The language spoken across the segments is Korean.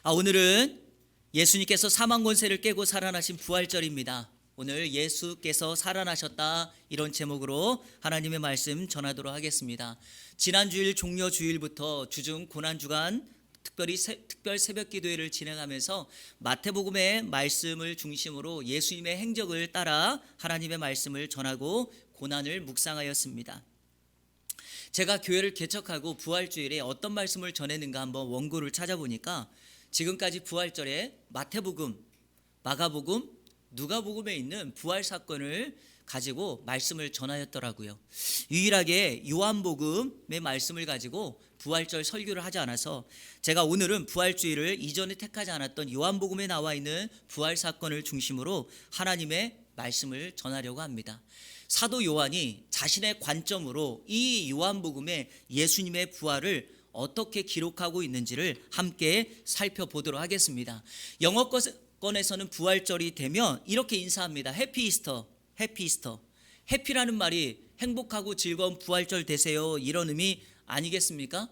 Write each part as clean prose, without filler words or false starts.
오늘은 예수님께서 사망 권세를 깨고 살아나신 부활절입니다. 오늘 예수께서 살아나셨다, 이런 제목으로 하나님의 말씀 전하도록 하겠습니다. 지난 주일 종려 주일부터 주중 고난주간 특별 새벽 기도회를 진행하면서 마태복음의 말씀을 중심으로 예수님의 행적을 따라 하나님의 말씀을 전하고 고난을 묵상하였습니다. 제가 교회를 개척하고 부활주일에 어떤 말씀을 전했는가 한번 원고를 찾아보니까 지금까지 부활절에 마태복음, 마가복음, 누가복음에 있는 부활 사건을 가지고 말씀을 전하였더라고요. 유일하게 요한복음의 말씀을 가지고 부활절 설교를 하지 않아서 제가 오늘은 부활주일을 이전에 택하지 않았던 요한복음에 나와 있는 부활 사건을 중심으로 하나님의 말씀을 전하려고 합니다. 사도 요한이 자신의 관점으로 이 요한복음의 예수님의 부활을 어떻게 기록하고 있는지를 함께 살펴보도록 하겠습니다. 영어권에서는 부활절이 되면 이렇게 인사합니다. 해피 이스터, 해피 이스터. 해피라는 말이 행복하고 즐거운 부활절 되세요, 이런 의미 아니겠습니까?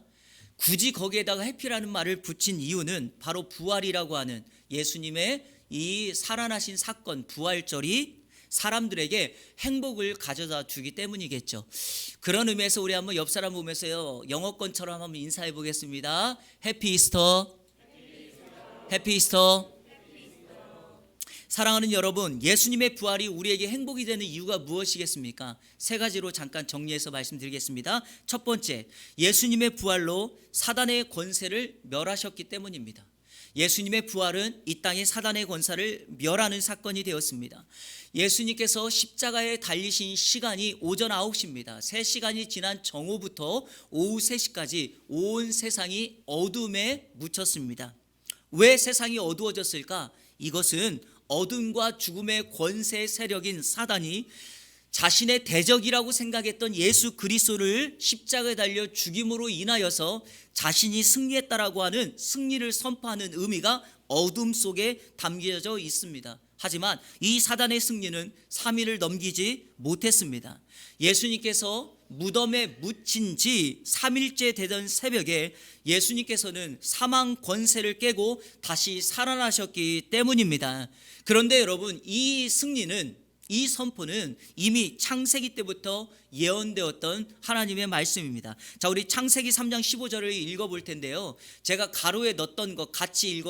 굳이 거기에다가 해피라는 말을 붙인 이유는 바로 부활이라고 하는 예수님의 이 살아나신 사건, 부활절이 사람들에게 행복을 가져다 주기 때문이겠죠. 그런 의미에서 우리 한번 옆 사람 보면서요, 영어권처럼 한번 인사해 보겠습니다. 해피 이스터, 해피 이스터. 사랑하는 여러분, 예수님의 부활이 우리에게 행복이 되는 이유가 무엇이겠습니까? 세 가지로 잠깐 정리해서 말씀드리겠습니다. 첫 번째, 예수님의 부활로 사단의 권세를 멸하셨기 때문입니다. 예수님의 부활은 이 땅의 사단의 권세를 멸하는 사건이 되었습니다. 예수님께서 십자가에 달리신 시간이 오전 9시입니다. 3시간이 지난 정오부터 오후 3시까지 온 세상이 어둠에 묻혔습니다. 왜 세상이 어두워졌을까? 이것은 어둠과 죽음의 권세 세력인 사단이 자신의 대적이라고 생각했던 예수 그리스도를 십자가에 달려 죽임으로 인하여서 자신이 승리했다라고 하는 승리를 선포하는 의미가 어둠 속에 담겨져 있습니다. 하지만 이 사단의 승리는 3일을 넘기지 못했습니다. 예수님께서 무덤에 묻힌 지 3일째 되던 새벽에 예수님께서는 사망 권세를 깨고 다시 살아나셨기 때문입니다. 그런데 여러분, 이 승리는, 이 선포는 이미 창세기 때부터 예언되었던 하나님의 말씀입니다. 자, 우리 창세기 3장 15절을 읽어볼 텐데요, 제가 가로에 넣었던 것 같이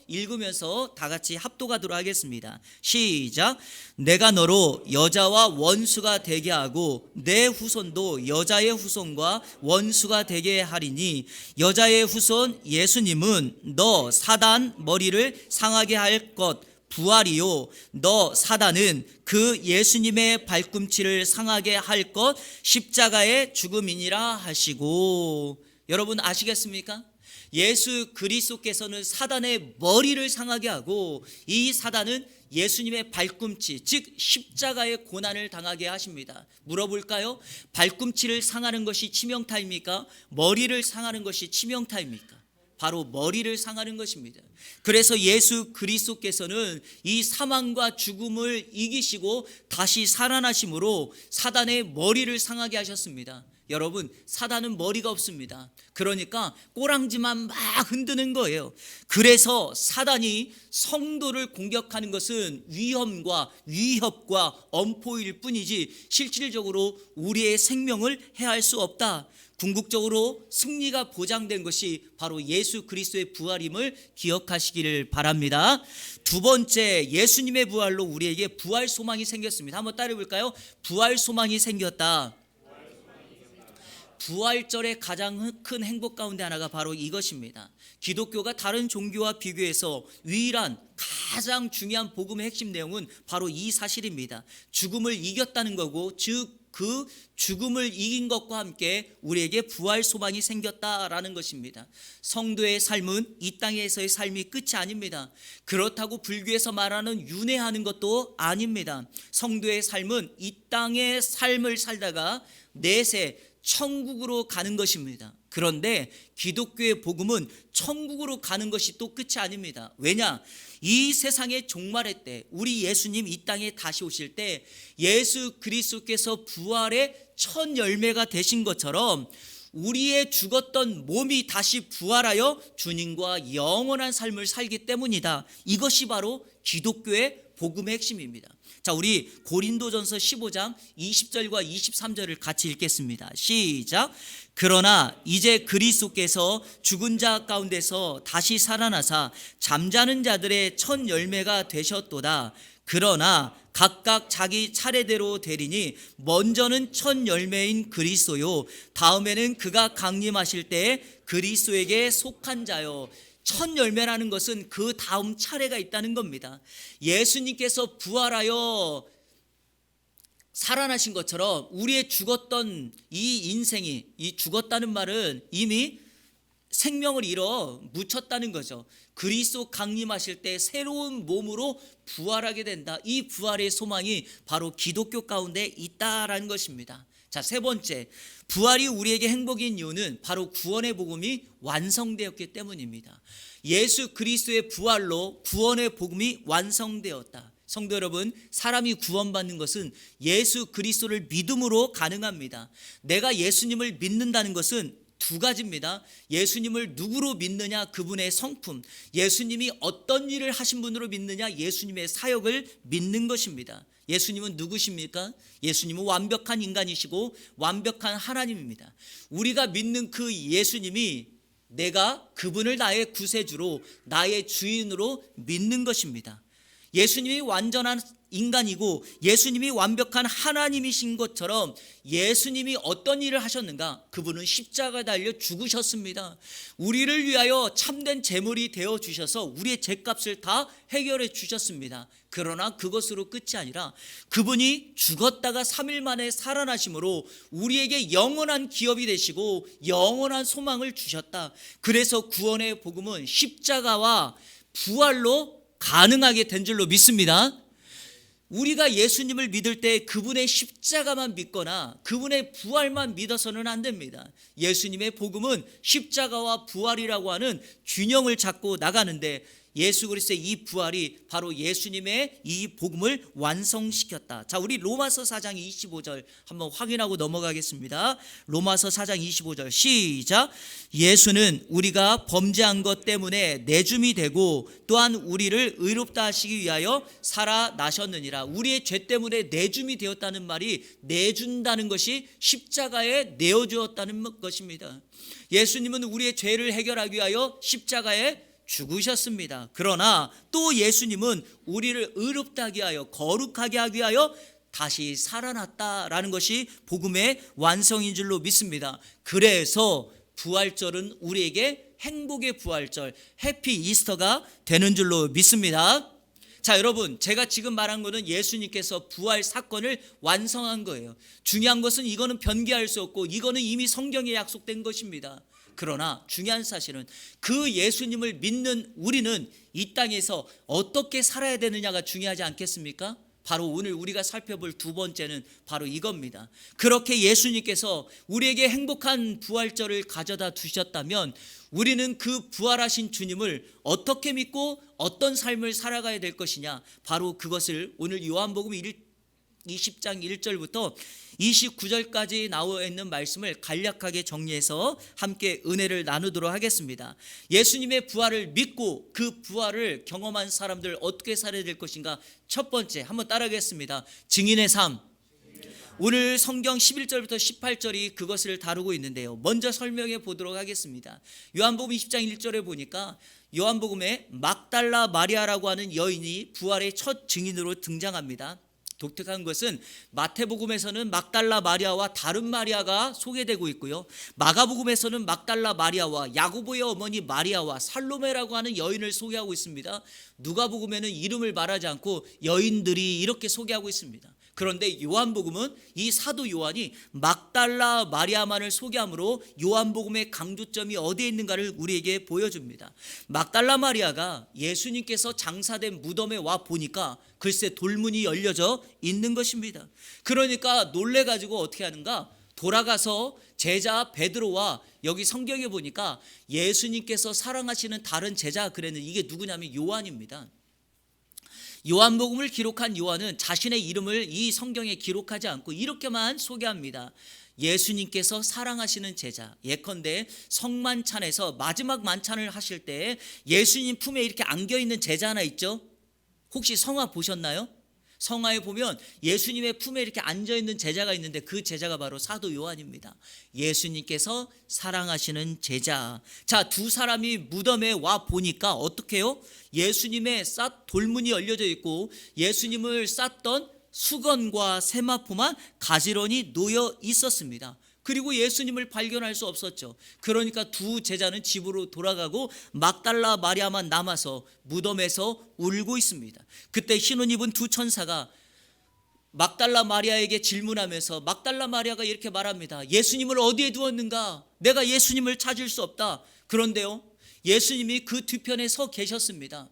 읽으면서 다 같이 합독하도록 하겠습니다. 시작. 내가 너로 여자와 원수가 되게 하고 내 후손도 여자의 후손과 원수가 되게 하리니 여자의 후손 예수님은 너 사단 머리를 상하게 할 것 부활이요, 너 사단은 그 예수님의 발꿈치를 상하게 할 것 십자가의 죽음이니라 하시고. 여러분 아시겠습니까? 예수 그리스도께서는 사단의 머리를 상하게 하고 이 사단은 예수님의 발꿈치, 즉 십자가의 고난을 당하게 하십니다. 물어볼까요? 발꿈치를 상하는 것이 치명타입니까? 머리를 상하는 것이 치명타입니까? 바로 머리를 상하는 것입니다. 그래서 예수 그리스도께서는 이 사망과 죽음을 이기시고 다시 살아나심으로 사단의 머리를 상하게 하셨습니다. 여러분, 사단은 머리가 없습니다. 그러니까 꼬랑지만 막 흔드는 거예요. 그래서 사단이 성도를 공격하는 것은 위협과 엄포일 뿐이지 실질적으로 우리의 생명을 해할 수 없다. 궁극적으로 승리가 보장된 것이 바로 예수 그리스도의 부활임을 기억하시기를 바랍니다. 두 번째, 예수님의 부활로 우리에게 부활 소망이 생겼습니다. 한번 따라해 볼까요? 부활 소망이 생겼다. 부활절의 가장 큰 행복 가운데 하나가 바로 이것입니다. 기독교가 다른 종교와 비교해서 유일한 가장 중요한 복음의 핵심 내용은 바로 이 사실입니다. 죽음을 이겼다는 거고, 즉 그 죽음을 이긴 것과 함께 우리에게 부활 소망이 생겼다라는 것입니다. 성도의 삶은 이 땅에서의 삶이 끝이 아닙니다. 그렇다고 불교에서 말하는 윤회하는 것도 아닙니다. 성도의 삶은 이 땅의 삶을 살다가 내세 천국으로 가는 것입니다. 그런데 기독교의 복음은 천국으로 가는 것이 또 끝이 아닙니다. 왜냐? 이 세상의 종말의 때 우리 예수님 이 땅에 다시 오실 때 예수 그리스도께서 부활의 첫 열매가 되신 것처럼 우리의 죽었던 몸이 다시 부활하여 주님과 영원한 삶을 살기 때문이다. 이것이 바로 기독교의 복음의 핵심입니다. 자, 우리 고린도전서 15장 20절과 23절을 같이 읽겠습니다. 시작. 그러나 이제 그리스도께서 죽은 자 가운데서 다시 살아나사 잠자는 자들의 첫 열매가 되셨도다. 그러나 각각 자기 차례대로 되리니 먼저는 첫 열매인 그리스도요 다음에는 그가 강림하실 때에 그리스도에게 속한 자요. 첫 열매라는 것은 그 다음 차례가 있다는 겁니다. 예수님께서 부활하여 살아나신 것처럼 우리의 죽었던 이 인생이, 이 죽었다는 말은 이미 생명을 잃어 묻혔다는 거죠. 그리스도 강림하실 때 새로운 몸으로 부활하게 된다. 이 부활의 소망이 바로 기독교 가운데 있다라는 것입니다. 자, 세 번째, 부활이 우리에게 행복인 이유는 바로 구원의 복음이 완성되었기 때문입니다. 예수 그리스도의 부활로 구원의 복음이 완성되었다. 성도 여러분, 사람이 구원받는 것은 예수 그리스도를 믿음으로 가능합니다. 내가 예수님을 믿는다는 것은 두 가지입니다. 예수님을 누구로 믿느냐, 그분의 성품, 예수님이 어떤 일을 하신 분으로 믿느냐, 예수님의 사역을 믿는 것입니다. 예수님은 누구십니까? 예수님은 완벽한 인간이시고 완벽한 하나님입니다. 우리가 믿는 그 예수님이 내가 그분을 나의 구세주로, 나의 주인으로 믿는 것입니다. 예수님이 완전한 인간이고 예수님이 완벽한 하나님이신 것처럼 예수님이 어떤 일을 하셨는가? 그분은 십자가에 달려 죽으셨습니다. 우리를 위하여 참된 제물이 되어 주셔서 우리의 죄값을 다 해결해 주셨습니다. 그러나 그것으로 끝이 아니라 그분이 죽었다가 3일 만에 살아나심으로 우리에게 영원한 기업이 되시고 영원한 소망을 주셨다. 그래서 구원의 복음은 십자가와 부활로 가능하게 된 줄로 믿습니다. 우리가 예수님을 믿을 때 그분의 십자가만 믿거나 그분의 부활만 믿어서는 안 됩니다. 예수님의 복음은 십자가와 부활이라고 하는 균형을 잡고 나가는데 예수 그리스도의 이 부활이 바로 예수님의 이 복음을 완성시켰다. 자, 우리 로마서 4장 25절 한번 확인하고 넘어가겠습니다. 로마서 4장 25절 시작. 예수는 우리가 범죄한 것 때문에 내줌이 되고 또한 우리를 의롭다 하시기 위하여 살아나셨느니라. 우리의 죄 때문에 내줌이 되었다는 말이 내준다는 것이 십자가에 내어주었다는 것입니다. 예수님은 우리의 죄를 해결하기 위하여 십자가에 죽으셨습니다. 그러나 또 예수님은 우리를 의롭다 하게 하여 거룩하게 하기 위하여 다시 살아났다라는 것이 복음의 완성인 줄로 믿습니다. 그래서 부활절은 우리에게 행복의 부활절, 해피 이스터가 되는 줄로 믿습니다. 자, 여러분, 제가 지금 말한 것은 예수님께서 부활 사건을 완성한 거예요. 중요한 것은 이거는 변개할 수 없고 이거는 이미 성경에 약속된 것입니다. 그러나 중요한 사실은 그 예수님을 믿는 우리는 이 땅에서 어떻게 살아야 되느냐가 중요하지 않겠습니까? 바로 오늘 우리가 살펴볼 두 번째는 바로 이겁니다. 그렇게 예수님께서 우리에게 행복한 부활절을 가져다 두셨다면 우리는 그 부활하신 주님을 어떻게 믿고 어떤 삶을 살아가야 될 것이냐, 바로 그것을 오늘 요한복음 20장 1절부터 29절까지 나와 있는 말씀을 간략하게 정리해서 함께 은혜를 나누도록 하겠습니다. 예수님의 부활을 믿고 그 부활을 경험한 사람들 어떻게 살아야 될 것인가? 첫 번째 한번 따라하겠습니다. 증인의 삶. 오늘 성경 11절부터 18절이 그것을 다루고 있는데요. 먼저 설명해 보도록 하겠습니다. 요한복음 20장 1절에 보니까 요한복음에 막달라 마리아라고 하는 여인이 부활의 첫 증인으로 등장합니다. 독특한 것은 마태복음에서는 막달라 마리아와 다른 마리아가 소개되고 있고요. 마가복음에서는 막달라 마리아와 야고보의 어머니 마리아와 살로메라고 하는 여인을 소개하고 있습니다. 누가복음에는 이름을 말하지 않고 여인들이 이렇게 소개하고 있습니다. 그런데 요한복음은 이 사도 요한이 막달라 마리아만을 소개하므로 요한복음의 강조점이 어디에 있는가를 우리에게 보여줍니다. 막달라 마리아가 예수님께서 장사된 무덤에 와 보니까 글쎄 돌문이 열려져 있는 것입니다. 그러니까 놀래가지고 어떻게 하는가? 돌아가서 제자 베드로와 여기 성경에 보니까 예수님께서 사랑하시는 다른 제자 그랬는데 이게 누구냐면 요한입니다. 요한복음을 기록한 요한은 자신의 이름을 이 성경에 기록하지 않고 이렇게만 소개합니다. 예수님께서 사랑하시는 제자. 예컨대 성만찬에서 마지막 만찬을 하실 때 예수님 품에 이렇게 안겨있는 제자 하나 있죠? 혹시 성화 보셨나요? 성화에 보면 예수님의 품에 이렇게 앉아있는 제자가 있는데 그 제자가 바로 사도 요한입니다. 예수님께서 사랑하시는 제자. 자, 두 사람이 무덤에 와 보니까 어떻게 해요? 예수님의 돌문이 열려져 있고 예수님을 쌌던 수건과 세마포만 가지런히 놓여 있었습니다. 그리고 예수님을 발견할 수 없었죠. 그러니까 두 제자는 집으로 돌아가고 막달라 마리아만 남아서 무덤에서 울고 있습니다. 그때 흰옷 입은 두 천사가 막달라 마리아에게 질문하면서 막달라 마리아가 이렇게 말합니다. 예수님을 어디에 두었는가? 내가 예수님을 찾을 수 없다. 그런데요, 예수님이 그 뒤편에 서 계셨습니다.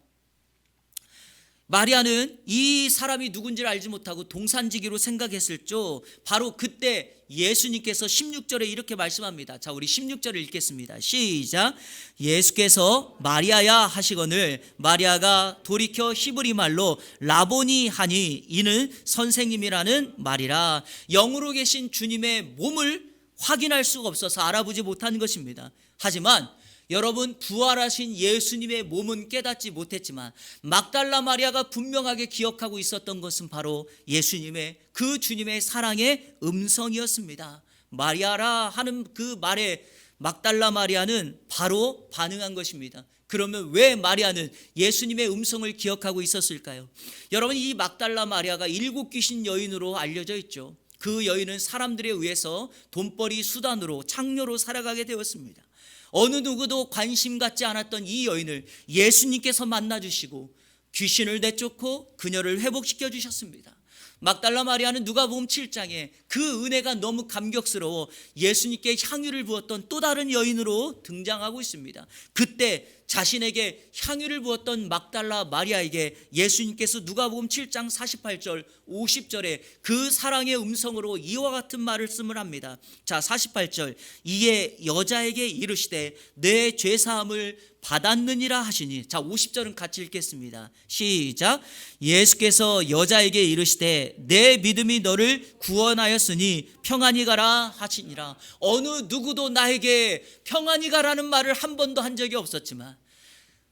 마리아는 이 사람이 누군지를 알지 못하고 동산지기로 생각했을죠. 바로 그때 예수님께서 16절에 이렇게 말씀합니다. 자, 우리 16절을 읽겠습니다. 시작. 예수께서 마리아야 하시거늘 마리아가 돌이켜 히브리 말로 라보니 하니 이는 선생님이라는 말이라. 영으로 계신 주님의 몸을 확인할 수가 없어서 알아보지 못한 것입니다. 하지만 여러분, 부활하신 예수님의 몸은 깨닫지 못했지만 막달라 마리아가 분명하게 기억하고 있었던 것은 바로 예수님의, 그 주님의 사랑의 음성이었습니다. 마리아라 하는 그 말에 막달라 마리아는 바로 반응한 것입니다. 그러면 왜 마리아는 예수님의 음성을 기억하고 있었을까요? 여러분, 이 막달라 마리아가 7 귀신 여인으로 알려져 있죠. 그 여인은 사람들에 의해서 돈벌이 수단으로 창녀로 살아가게 되었습니다. 어느 누구도 관심 갖지 않았던 이 여인을 예수님께서 만나주시고 귀신을 내쫓고 그녀를 회복시켜 주셨습니다. 막달라 마리아는 누가복음 7장에 그 은혜가 너무 감격스러워 예수님께 향유를 부었던 또 다른 여인으로 등장하고 있습니다. 그때 자신에게 향유를 부었던 막달라 마리아에게 예수님께서 누가복음 7장 48절 50절에 그 사랑의 음성으로 이와 같은 말씀을 합니다. 자, 48절. 이에 여자에게 이르시되 내 죄사함을 받았느니라 하시니. 자, 50절은 같이 읽겠습니다. 시작. 예수께서 여자에게 이르시되 내 믿음이 너를 구원하였으니 평안히 가라 하시니라. 어느 누구도 나에게 평안히 가라는 말을 한 번도 한 적이 없었지만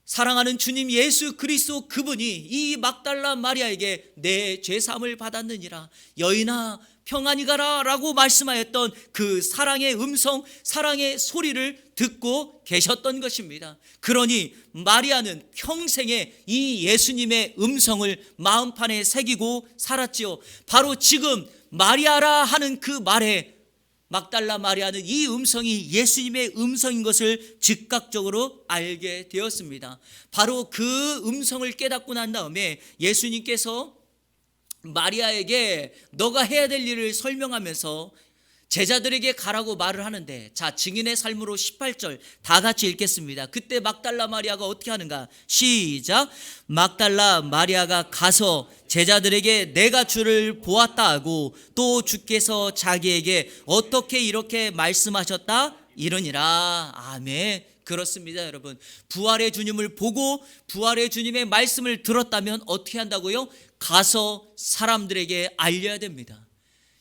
사랑하는 주님 예수 그리스도 그분이 이 막달라 마리아에게 내 죄사함을 받았느니라, 여인아 평안히 가라 라고 말씀하였던 그 사랑의 음성, 사랑의 소리를 듣고 계셨던 것입니다. 그러니 마리아는 평생에 이 예수님의 음성을 마음판에 새기고 살았지요. 바로 지금 마리아라 하는 그 말에 막달라 마리아는 이 음성이 예수님의 음성인 것을 즉각적으로 알게 되었습니다. 바로 그 음성을 깨닫고 난 다음에 예수님께서 마리아에게 너가 해야 될 일을 설명하면서 제자들에게 가라고 말을 하는데, 자, 증인의 삶으로 18절 다 같이 읽겠습니다. 그때 막달라 마리아가 어떻게 하는가? 시작. 막달라 마리아가 가서 제자들에게 내가 주를 보았다 하고 또 주께서 자기에게 어떻게 이렇게 말씀하셨다 이러니라. 아멘. 그렇습니다, 여러분. 부활의 주님을 보고 부활의 주님의 말씀을 들었다면 어떻게 한다고요? 가서 사람들에게 알려야 됩니다.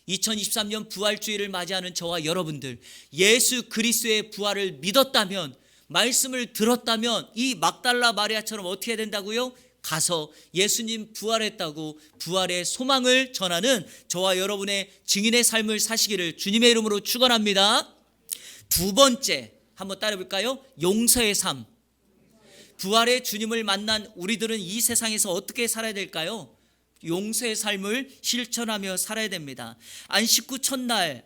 2023년 부활주의를 맞이하는 저와 여러분들, 예수 그리스도의 부활을 믿었다면, 말씀을 들었다면 이 막달라 마리아처럼 어떻게 해야 된다고요? 가서 예수님 부활했다고 부활의 소망을 전하는 저와 여러분의 증인의 삶을 사시기를 주님의 이름으로 축원합니다. 두 번째, 한번 따라 볼까요? 용서의 삶. 부활의 주님을 만난 우리들은 이 세상에서 어떻게 살아야 될까요? 용서의 삶을 실천하며 살아야 됩니다. 안식구 첫날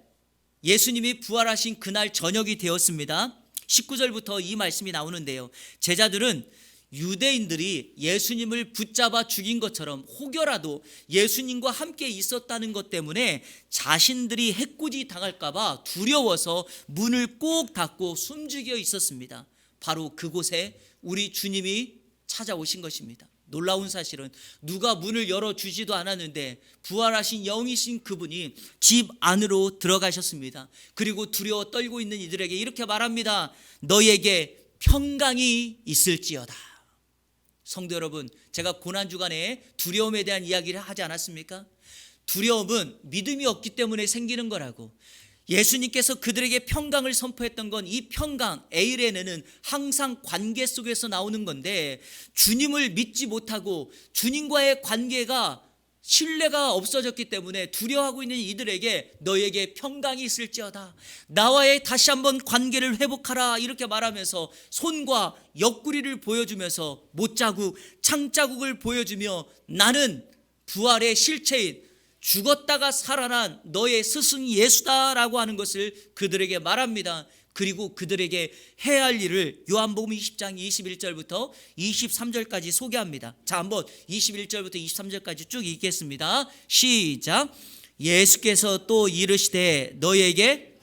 예수님이 부활하신 그날 저녁이 되었습니다. 19절부터 이 말씀이 나오는데요, 제자들은 유대인들이 예수님을 붙잡아 죽인 것처럼 혹여라도 예수님과 함께 있었다는 것 때문에 자신들이 해코지 당할까 봐 두려워서 문을 꼭 닫고 숨죽여 있었습니다. 바로 그곳에 우리 주님이 찾아오신 것입니다. 놀라운 사실은 누가 문을 열어주지도 않았는데 부활하신 영이신 그분이 집 안으로 들어가셨습니다. 그리고 두려워 떨고 있는 이들에게 이렇게 말합니다. 너에게 평강이 있을지어다. 성도 여러분, 제가 고난주간에 두려움에 대한 이야기를 하지 않았습니까? 두려움은 믿음이 없기 때문에 생기는 거라고. 예수님께서 그들에게 평강을 선포했던 건 이 평강, 에이레네는 항상 관계 속에서 나오는 건데, 주님을 믿지 못하고 주님과의 관계가 신뢰가 없어졌기 때문에 두려워하고 있는 이들에게 너에게 평강이 있을지어다, 나와의 다시 한번 관계를 회복하라, 이렇게 말하면서 손과 옆구리를 보여주면서 못자국, 창자국을 보여주며 나는 부활의 실체인 죽었다가 살아난 너의 스승 예수다라고 하는 것을 그들에게 말합니다. 그리고 그들에게 해야 할 일을 요한복음 20장 21절부터 23절까지 소개합니다. 자, 한번 21절부터 23절까지 쭉 읽겠습니다. 시작. 예수께서 또 이르시되 너희에게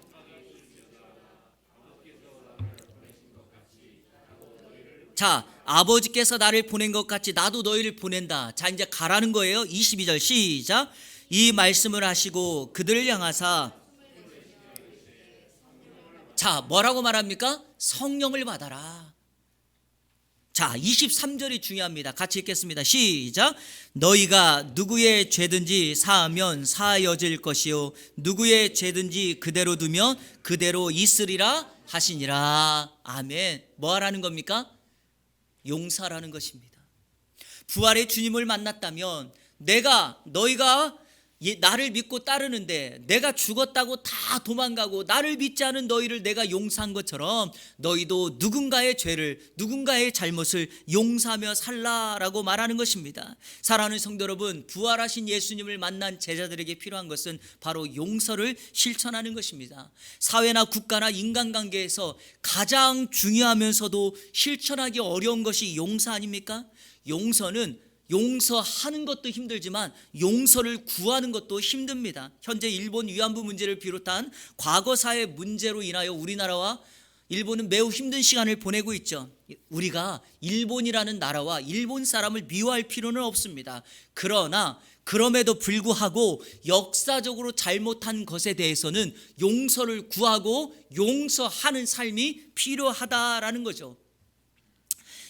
자, 아버지께서 나를 보낸 것 같이 나도 너희를 보낸다. 자, 이제 가라는 거예요. 22절 시작. 이 말씀을 하시고 그들을 향하사, 자, 뭐라고 말합니까? 성령을 받아라. 자, 23절이 중요합니다. 같이 읽겠습니다. 시작. 너희가 누구의 죄든지 사하면 사하여질 것이요 누구의 죄든지 그대로 두면 그대로 있으리라 하시니라. 아멘. 뭐 하라는 겁니까? 용서하라는 것입니다. 부활의 주님을 만났다면 너희가 나를 믿고 따르는데 내가 죽었다고 다 도망가고 나를 믿지 않은 너희를 내가 용서한 것처럼 너희도 누군가의 죄를, 누군가의 잘못을 용서하며 살라라고 말하는 것입니다. 사랑하는 성도 여러분, 부활하신 예수님을 만난 제자들에게 필요한 것은 바로 용서를 실천하는 것입니다. 사회나 국가나 인간관계에서 가장 중요하면서도 실천하기 어려운 것이 용서 아닙니까? 용서하는 것도 힘들지만 용서를 구하는 것도 힘듭니다. 현재 일본 위안부 문제를 비롯한 과거사의 문제로 인하여 우리나라와 일본은 매우 힘든 시간을 보내고 있죠. 우리가 일본이라는 나라와 일본 사람을 미워할 필요는 없습니다. 그러나 그럼에도 불구하고 역사적으로 잘못한 것에 대해서는 용서를 구하고 용서하는 삶이 필요하다라는 거죠.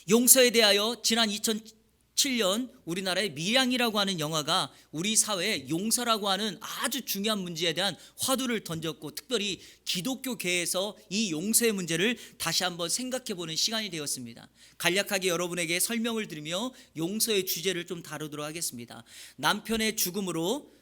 용서에 대하여 지난 2007년 우리나라의 밀양이라고 하는 영화가 우리 사회에 용서라고 하는 아주 중요한 문제에 대한 화두를 던졌고, 특별히 기독교계에서 이 용서의 문제를 다시 한번 생각해보는 시간이 되었습니다. 간략하게 여러분에게 설명을 드리며 용서의 주제를 좀 다루도록 하겠습니다. 남편의 죽음으로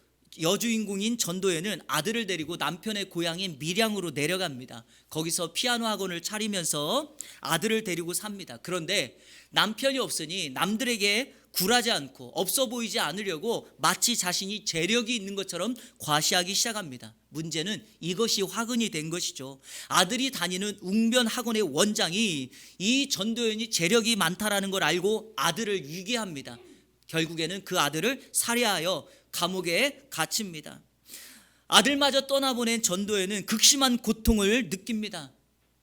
여주인공인 전도연은 아들을 데리고 남편의 고향인 밀양으로 내려갑니다. 거기서 피아노 학원을 차리면서 아들을 데리고 삽니다. 그런데 남편이 없으니 남들에게 굴하지 않고 없어 보이지 않으려고 마치 자신이 재력이 있는 것처럼 과시하기 시작합니다. 문제는 이것이 화근이 된 것이죠. 아들이 다니는 웅변 학원의 원장이 이 전도연이 재력이 많다라는 걸 알고 아들을 유괴합니다. 결국에는 그 아들을 살해하여 감옥에 갇힙니다. 아들마저 떠나보낸 전도연은 극심한 고통을 느낍니다.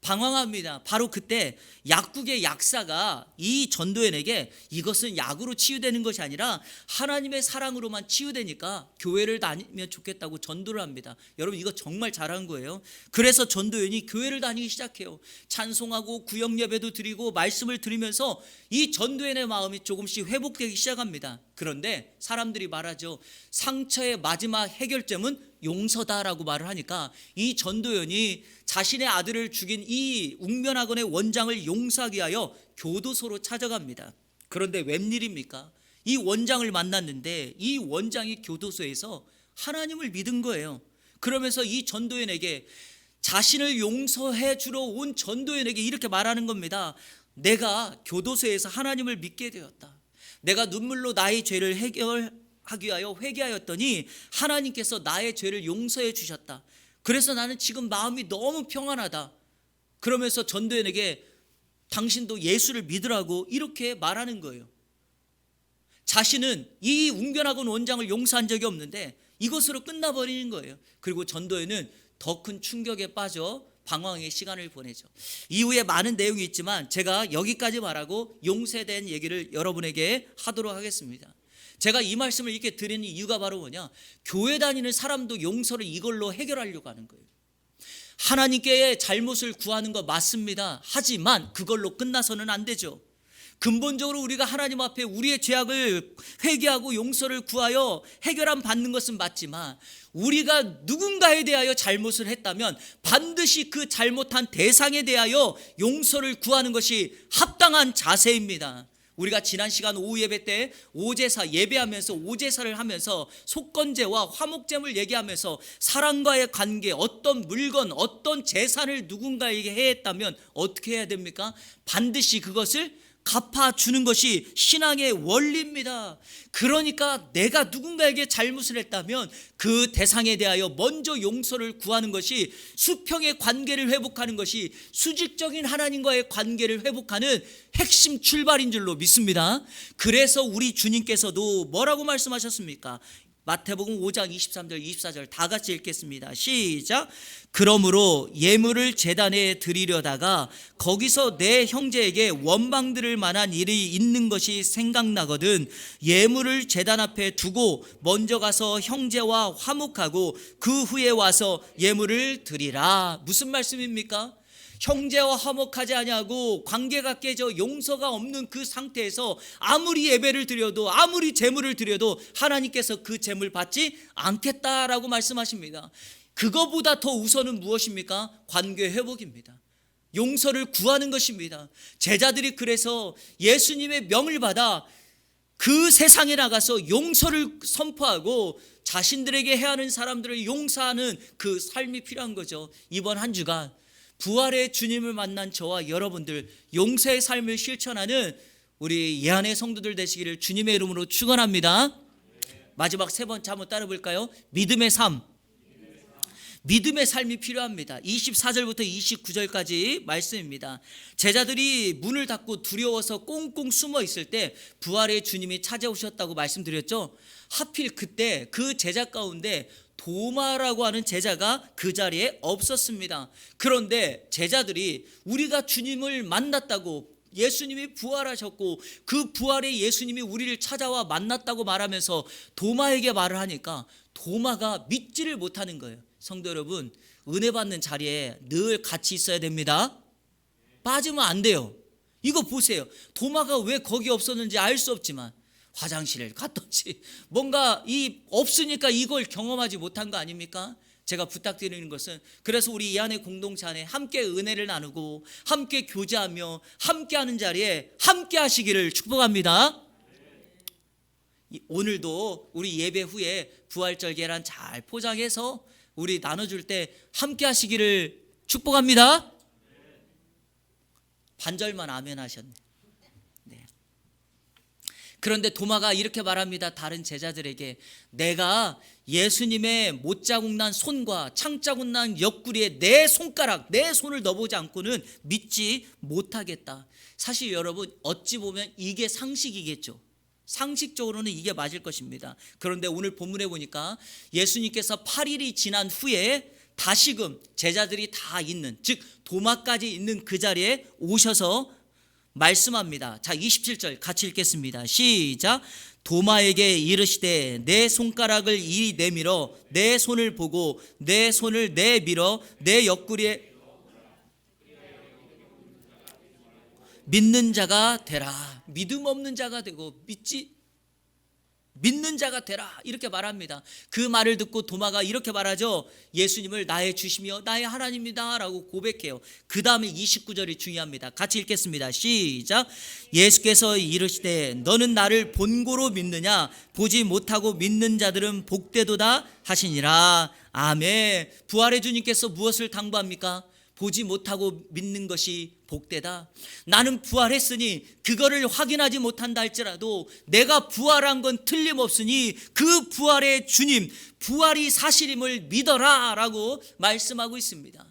방황합니다. 바로 그때 약국의 약사가 이 전도연에게 이것은 약으로 치유되는 것이 아니라 하나님의 사랑으로만 치유되니까 교회를 다니면 좋겠다고 전도를 합니다. 여러분, 이거 정말 잘한 거예요. 그래서 전도연이 교회를 다니기 시작해요. 찬송하고 구역 예배도 드리고 말씀을 들으면서 이 전도연의 마음이 조금씩 회복되기 시작합니다. 그런데 사람들이 말하죠. 상처의 마지막 해결점은 용서다라고 말을 하니까 이 전도연이 자신의 아들을 죽인 이 웅변학원의 원장을 용서하기 위하여 교도소로 찾아갑니다. 그런데 웬일입니까? 이 원장을 만났는데 이 원장이 교도소에서 하나님을 믿은 거예요. 그러면서 이 전도연에게, 자신을 용서해 주러 온 전도연에게 이렇게 말하는 겁니다. 내가 교도소에서 하나님을 믿게 되었다. 내가 눈물로 나의 죄를 해결하기 위하여 회개하였더니 하나님께서 나의 죄를 용서해 주셨다. 그래서 나는 지금 마음이 너무 평안하다. 그러면서 전도연에게 당신도 예수를 믿으라고 이렇게 말하는 거예요. 자신은 이 웅변학원 원장을 용서한 적이 없는데 이것으로 끝나버리는 거예요. 그리고 전도연은 더 큰 충격에 빠져 방황의 시간을 보내죠. 이후에 많은 내용이 있지만 제가 여기까지 말하고 용서에 대한 얘기를 여러분에게 하도록 하겠습니다. 제가 이 말씀을 이렇게 드리는 이유가 바로 뭐냐, 교회 다니는 사람도 용서를 이걸로 해결하려고 하는 거예요. 하나님께 잘못을 구하는 거 맞습니다. 하지만 그걸로 끝나서는 안 되죠. 근본적으로 우리가 하나님 앞에 우리의 죄악을 회개하고 용서를 구하여 해결함 받는 것은 맞지만, 우리가 누군가에 대하여 잘못을 했다면 반드시 그 잘못한 대상에 대하여 용서를 구하는 것이 합당한 자세입니다. 우리가 지난 시간 오후 예배 때 오제사 예배하면서 오제사를 하면서 속건제와 화목제물 얘기하면서 사람과의 관계, 어떤 물건, 어떤 재산을 누군가에게 해했다면 어떻게 해야 됩니까? 반드시 그것을 갚아주는 것이 신앙의 원리입니다. 그러니까 내가 누군가에게 잘못을 했다면 그 대상에 대하여 먼저 용서를 구하는 것이 수평의 관계를 회복하는 것이 수직적인 하나님과의 관계를 회복하는 핵심 출발인 줄로 믿습니다. 그래서 우리 주님께서도 뭐라고 말씀하셨습니까? 마태복음 5장 23절 24절 다 같이 읽겠습니다. 시작. 그러므로 예물을 제단에 드리려다가 거기서 내 형제에게 원망들을 만한 일이 있는 것이 생각나거든 예물을 제단 앞에 두고 먼저 가서 형제와 화목하고 그 후에 와서 예물을 드리라. 무슨 말씀입니까? 형제와 화목하지 아니하고 관계가 깨져 용서가 없는 그 상태에서 아무리 예배를 드려도 아무리 제물을 드려도 하나님께서 그 제물 받지 않겠다라고 말씀하십니다. 그거보다 더 우선은 무엇입니까? 관계 회복입니다. 용서를 구하는 것입니다. 제자들이 그래서 예수님의 명을 받아 그 세상에 나가서 용서를 선포하고 자신들에게 해하는 사람들을 용서하는 그 삶이 필요한 거죠. 이번 한 주간 부활의 주님을 만난 저와 여러분들 용서의 삶을 실천하는 우리 예안의 성도들 되시기를 주님의 이름으로 축원합니다. 마지막 세 번째 한번 따라 볼까요? 믿음의 삶. 믿음의 삶이 필요합니다. 24절부터 29절까지 말씀입니다. 제자들이 문을 닫고 두려워서 꽁꽁 숨어 있을 때 부활의 주님이 찾아오셨다고 말씀드렸죠. 하필 그때 그 제자 가운데 도마라고 하는 제자가 그 자리에 없었습니다. 그런데 제자들이 우리가 주님을 만났다고, 예수님이 부활하셨고 그 부활의 예수님이 우리를 찾아와 만났다고 말하면서 도마에게 말을 하니까 도마가 믿지를 못하는 거예요. 성도 여러분, 은혜 받는 자리에 늘 같이 있어야 됩니다. 빠지면 안 돼요. 이거 보세요. 도마가 왜 거기 없었는지 알 수 없지만 화장실을 갔던지 뭔가 없으니까 이걸 경험하지 못한 거 아닙니까? 제가 부탁드리는 것은, 그래서 우리 이 안에 공동체 안에 함께 은혜를 나누고 함께 교제하며 함께하는 자리에 함께 하시기를 축복합니다. 오늘도 우리 예배 후에 부활절 계란 잘 포장해서 우리 나눠줄 때 함께 하시기를 축복합니다. 반절만 아멘 하셨네. 그런데 도마가 이렇게 말합니다. 다른 제자들에게, 내가 예수님의 못자국 난 손과 창자국 난 옆구리에 내 손가락, 내 손을 넣어보지 않고는 믿지 못하겠다. 사실 여러분, 어찌 보면 이게 상식이겠죠. 상식적으로는 이게 맞을 것입니다. 그런데 오늘 본문에 보니까 예수님께서 8일이 지난 후에 다시금 제자들이 다 있는, 즉 도마까지 있는 그 자리에 오셔서 말씀합니다. 자, 27절 같이 읽겠습니다. 시작. 도마에게 이르시되 내 손가락을 이리 내밀어 내 손을 보고 내 손을 내밀어 내 옆구리에 믿는 자가 되라. 믿음 없는 자가 되고 믿는 자가 되라, 이렇게 말합니다. 그 말을 듣고 도마가 이렇게 말하죠. 예수님을 나의 주시며 나의 하나님이다 라고 고백해요. 그 다음에 29절이 중요합니다. 같이 읽겠습니다. 시작. 예수께서 이르시되 너는 나를 본고로 믿느냐? 보지 못하고 믿는 자들은 복되도다 하시니라. 아멘. 부활의 주님께서 무엇을 당부합니까? 보지 못하고 믿는 것이 복되다. 나는 부활했으니 그거를 확인하지 못한다 할지라도 내가 부활한 건 틀림없으니 그 부활의 주님, 부활이 사실임을 믿어라 라고 말씀하고 있습니다.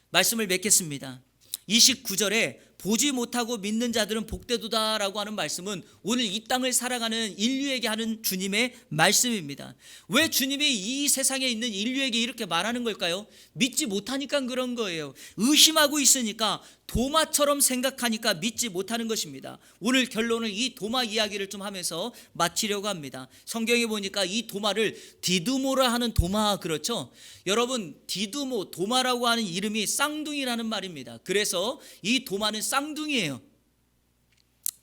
말씀을 맺겠습니다. 29절에 보지 못하고 믿는 자들은 복되도다 라고 하는 말씀은 오늘 이 땅을 살아가는 인류에게 하는 주님의 말씀입니다. 왜 주님이 이 세상에 있는 인류에게 이렇게 말하는 걸까요? 믿지 못하니까 그런 거예요. 의심하고 있으니까, 도마처럼 생각하니까 믿지 못하는 것입니다. 오늘 결론을 이 도마 이야기를 좀 하면서 마치려고 합니다. 성경에 보니까 이 도마를 디두모라 하는 도마, 그렇죠? 여러분, 디두모, 도마라고 하는 이름이 쌍둥이라는 말입니다. 그래서 이 도마는 쌍둥이에요.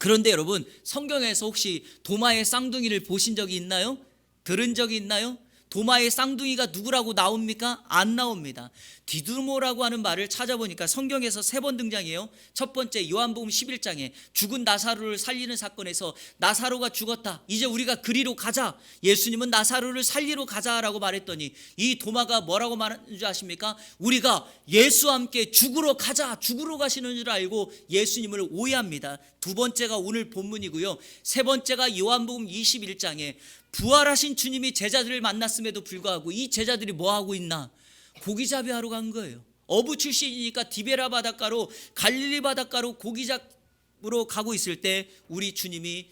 그런데 여러분, 성경에서 혹시 도마의 쌍둥이를 보신 적이 있나요? 들은 적이 있나요? 도마의 쌍둥이가 누구라고 나옵니까? 안 나옵니다. 디두모라고 하는 말을 찾아보니까 성경에서 3번 등장해요. 첫 번째 요한복음 11장에 죽은 나사로를 살리는 사건에서 나사로가 죽었다, 이제 우리가 그리로 가자, 예수님은 나사로를 살리러 가자라고 말했더니 이 도마가 뭐라고 말하는 줄 아십니까? 우리가 예수와 함께 죽으러 가자, 죽으러 가시는 줄 알고 예수님을 오해합니다. 두 번째가 오늘 본문이고요. 세 번째가 요한복음 21장에 부활하신 주님이 제자들을 만났음에도 불구하고 이 제자들이 뭐하고 있나? 고기잡이 하러 간 거예요. 어부 출신이니까 디베라 바닷가로, 갈릴리 바닷가로 고기 잡으러 가고 있을 때 우리 주님이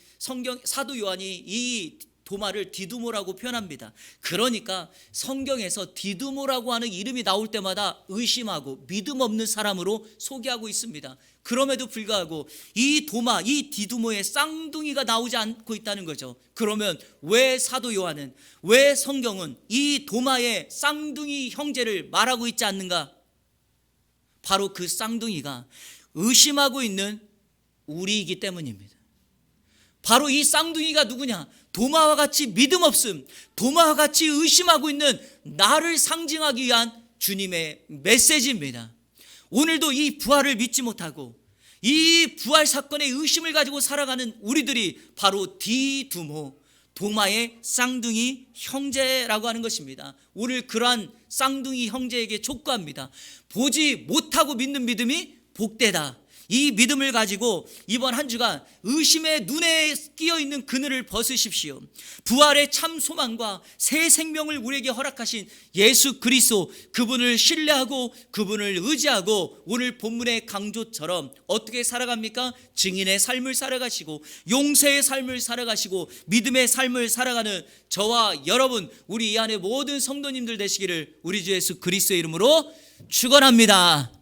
사도 요한이 이 도마를 디두모라고 표현합니다. 그러니까 성경에서 디두모라고 하는 이름이 나올 때마다 의심하고 믿음 없는 사람으로 소개하고 있습니다. 그럼에도 불구하고 이 도마, 이 디두모의 쌍둥이가 나오지 않고 있다는 거죠. 그러면 왜 사도 요한은, 왜 성경은 이 도마의 쌍둥이 형제를 말하고 있지 않는가? 바로 그 쌍둥이가 의심하고 있는 우리이기 때문입니다. 바로 이 쌍둥이가 누구냐? 도마와 같이 믿음 없음, 도마와 같이 의심하고 있는 나를 상징하기 위한 주님의 메시지입니다. 오늘도 이 부활을 믿지 못하고 이 부활 사건의 의심을 가지고 살아가는 우리들이 바로 디두모, 도마의 쌍둥이 형제라고 하는 것입니다. 오늘 그러한 쌍둥이 형제에게 촉구합니다. 보지 못하고 믿는 믿음이 복되다. 이 믿음을 가지고 이번 한 주간 의심의 눈에 끼어있는 그늘을 벗으십시오. 부활의 참 소망과 새 생명을 우리에게 허락하신 예수 그리스도, 그분을 신뢰하고 그분을 의지하고 오늘 본문의 강조처럼 어떻게 살아갑니까? 증인의 삶을 살아가시고 용서의 삶을 살아가시고 믿음의 삶을 살아가는 저와 여러분, 우리 이 안에 모든 성도님들 되시기를 우리 주 예수 그리스도의 이름으로 축원합니다.